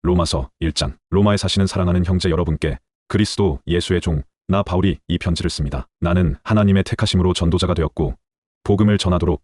로마서 1장. 로마에 사시는 사랑하는 형제 여러분께 그리스도 예수의 종, 나 바울이 이 편지를 씁니다. 나는 하나님의 택하심으로 전도자가 되었고 복음을 전하도록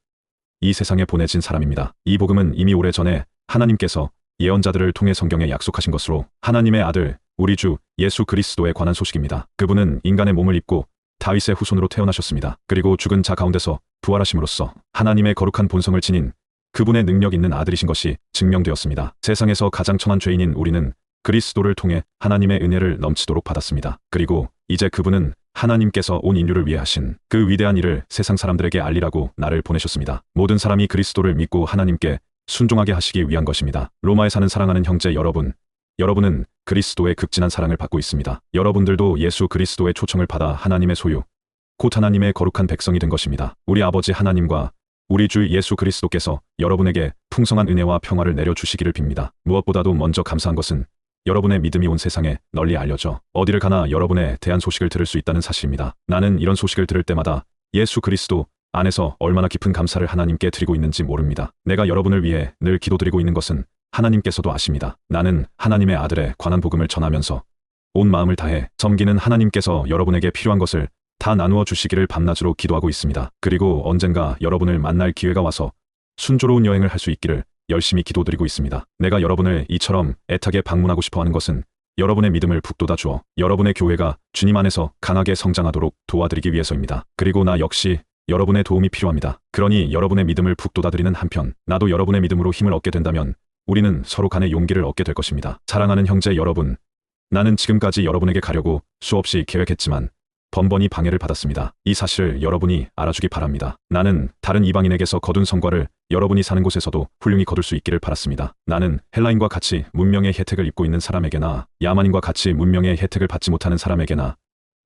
이 세상에 보내진 사람입니다. 이 복음은 이미 오래전에 하나님께서 예언자들을 통해 성경에 약속하신 것으로 하나님의 아들 우리 주 예수 그리스도에 관한 소식입니다. 그분은 인간의 몸을 입고 다윗의 후손으로 태어나셨습니다. 그리고 죽은 자 가운데서 부활하심으로써 하나님의 거룩한 본성을 지닌 그분의 능력 있는 아들이신 것이 증명되었습니다. 세상에서 가장 천한 죄인인 우리는 그리스도를 통해 하나님의 은혜를 넘치도록 받았습니다. 그리고 이제 그분은 하나님께서 온 인류를 위해 하신 그 위대한 일을 세상 사람들에게 알리라고 나를 보내셨습니다. 모든 사람이 그리스도를 믿고 하나님께 순종하게 하시기 위한 것입니다. 로마에 사는 사랑하는 형제 여러분, 여러분은 그리스도의 극진한 사랑을 받고 있습니다. 여러분들도 예수 그리스도의 초청을 받아 하나님의 소유, 곧 하나님의 거룩한 백성이 된 것입니다. 우리 아버지 하나님과 우리 주 예수 그리스도께서 여러분에게 풍성한 은혜와 평화를 내려주시기를 빕니다. 무엇보다도 먼저 감사한 것은 여러분의 믿음이 온 세상에 널리 알려져 어디를 가나 여러분에 대한 소식을 들을 수 있다는 사실입니다. 나는 이런 소식을 들을 때마다 예수 그리스도 안에서 얼마나 깊은 감사를 하나님께 드리고 있는지 모릅니다. 내가 여러분을 위해 늘 기도드리고 있는 것은 하나님께서도 아십니다. 나는 하나님의 아들에 관한 복음을 전하면서 온 마음을 다해 섬기는 하나님께서 여러분에게 필요한 것을 다 나누어 주시기를 밤낮으로 기도하고 있습니다. 그리고 언젠가 여러분을 만날 기회가 와서 순조로운 여행을 할 수 있기를 열심히 기도드리고 있습니다. 내가 여러분을 이처럼 애타게 방문하고 싶어 하는 것은 여러분의 믿음을 북돋아 주어 여러분의 교회가 주님 안에서 강하게 성장하도록 도와드리기 위해서입니다. 그리고 나 역시 여러분의 도움이 필요합니다. 그러니 여러분의 믿음을 북돋아 드리는 한편 나도 여러분의 믿음으로 힘을 얻게 된다면 우리는 서로 간의 용기를 얻게 될 것입니다. 사랑하는 형제 여러분, 나는 지금까지 여러분에게 가려고 수없이 계획했지만 번번이 방해를 받았습니다. 이 사실을 여러분이 알아주기 바랍니다. 나는 다른 이방인에게서 거둔 성과를 여러분이 사는 곳에서도 훌륭히 거둘 수 있기를 바랐습니다. 나는 헬라인과 같이 문명의 혜택을 입고 있는 사람에게나 야만인과 같이 문명의 혜택을 받지 못하는 사람에게나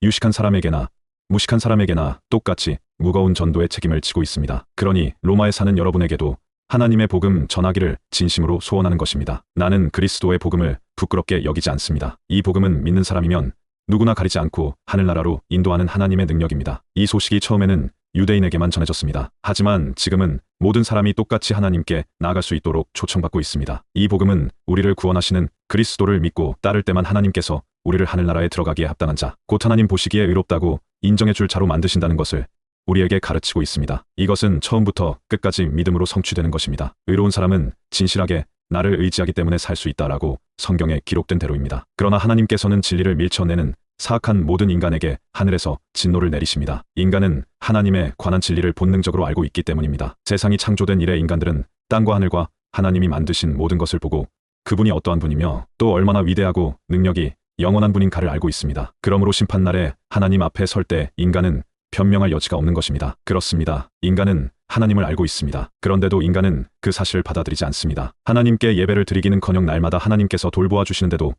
유식한 사람에게나 무식한 사람에게나 똑같이 무거운 전도의 책임을 지고 있습니다. 그러니 로마에 사는 여러분에게도 하나님의 복음 전하기를 진심으로 소원하는 것입니다. 나는 그리스도의 복음을 부끄럽게 여기지 않습니다. 이 복음은 믿는 사람이면 누구나 가리지 않고 하늘나라로 인도하는 하나님의 능력입니다. 이 소식이 처음에는 유대인에게만 전해졌습니다. 하지만 지금은 모든 사람이 똑같이 하나님께 나아갈 수 있도록 초청받고 있습니다. 이 복음은 우리를 구원하시는 그리스도를 믿고 따를 때만 하나님께서 우리를 하늘나라에 들어가기에 합당한 자, 곧 하나님 보시기에 의롭다고 인정해 줄 자로 만드신다는 것을 우리에게 가르치고 있습니다. 이것은 처음부터 끝까지 믿음으로 성취되는 것입니다. 의로운 사람은 진실하게 나를 의지하기 때문에 살 수 있다라고 성경에 기록된 대로입니다. 그러나 하나님께서는 진리를 밀쳐내는 사악한 모든 인간에게 하늘에서 진노를 내리십니다. 인간은 하나님에 관한 진리를 본능적으로 알고 있기 때문입니다. 세상이 창조된 이래 인간들은 땅과 하늘과 하나님이 만드신 모든 것을 보고 그분이 어떠한 분이며 또 얼마나 위대하고 능력이 영원한 분인가를 알고 있습니다. 그러므로 심판날에 하나님 앞에 설 때 인간은 변명할 여지가 없는 것입니다. 그렇습니다. 인간은 하나님을 알고 있습니다. 그런데도 인간은 그 사실을 받아들이지 않습니다. 하나님께 예배를 드리기는커녕 날마다 하나님께서 돌보아 주시는데도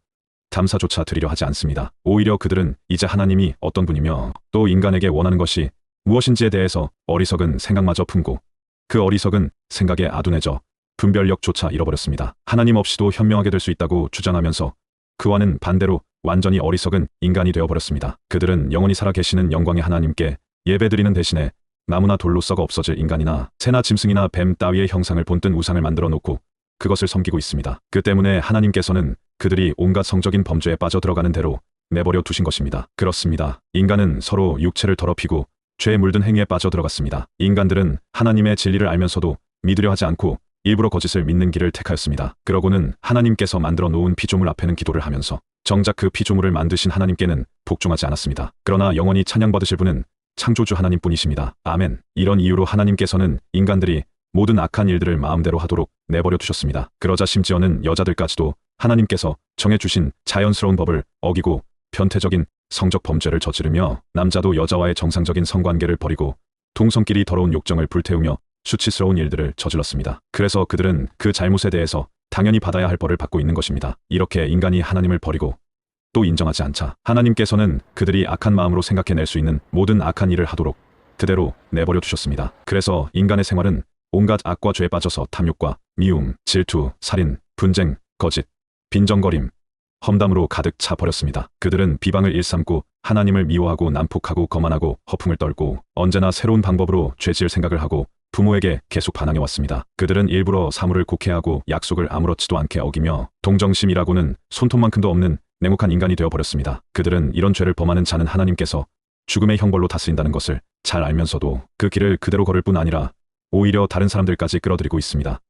감사조차 드리려 하지 않습니다. 오히려 그들은 이제 하나님이 어떤 분이며 또 인간에게 원하는 것이 무엇인지에 대해서 어리석은 생각마저 품고 그 어리석은 생각에 아둔해져 분별력조차 잃어버렸습니다. 하나님 없이도 현명하게 될 수 있다고 주장하면서 그와는 반대로 완전히 어리석은 인간이 되어버렸습니다. 그들은 영원히 살아 계시는 영광의 하나님께 예배드리는 대신에 나무나 돌로 썩어 없어질 인간이나 새나 짐승이나 뱀 따위의 형상을 본뜬 우상을 만들어 놓고 그것을 섬기고 있습니다. 그 때문에 하나님께서는 그들이 온갖 성적인 범죄에 빠져들어가는 대로 내버려 두신 것입니다. 그렇습니다. 인간은 서로 육체를 더럽히고 죄에 물든 행위에 빠져들어갔습니다. 인간들은 하나님의 진리를 알면서도 믿으려 하지 않고 일부러 거짓을 믿는 길을 택하였습니다. 그러고는 하나님께서 만들어 놓은 피조물 앞에는 기도를 하면서 정작 그 피조물을 만드신 하나님께는 복종하지 않았습니다. 그러나 영원히 찬양받으실 분은 창조주 하나님뿐이십니다. 아멘. 이런 이유로 하나님께서는 인간들이 모든 악한 일들을 마음대로 하도록 내버려 두셨습니다. 그러자 심지어는 여자들까지도 하나님께서 정해주신 자연스러운 법을 어기고 변태적인 성적 범죄를 저지르며 남자도 여자와의 정상적인 성관계를 버리고 동성끼리 더러운 욕정을 불태우며 수치스러운 일들을 저질렀습니다. 그래서 그들은 그 잘못에 대해서 당연히 받아야 할 벌을 받고 있는 것입니다. 이렇게 인간이 하나님을 버리고 또 인정하지 않자 하나님께서는 그들이 악한 마음으로 생각해낼 수 있는 모든 악한 일을 하도록 그대로 내버려 두셨습니다. 그래서 인간의 생활은 온갖 악과 죄에 빠져서 탐욕과 미움, 질투, 살인, 분쟁, 거짓, 빈정거림, 험담으로 가득 차 버렸습니다. 그들은 비방을 일삼고 하나님을 미워하고 난폭하고 거만하고 허풍을 떨고 언제나 새로운 방법으로 죄지을 생각을 하고 부모에게 계속 반항해 왔습니다. 그들은 일부러 사물을 곡해하고 약속을 아무렇지도 않게 어기며 동정심이라고는 손톱만큼도 없는 냉혹한 인간이 되어버렸습니다. 그들은 이런 죄를 범하는 자는 하나님께서 죽음의 형벌로 다스린다는 것을 잘 알면서도 그 길을 그대로 걸을 뿐 아니라 오히려 다른 사람들까지 끌어들이고 있습니다.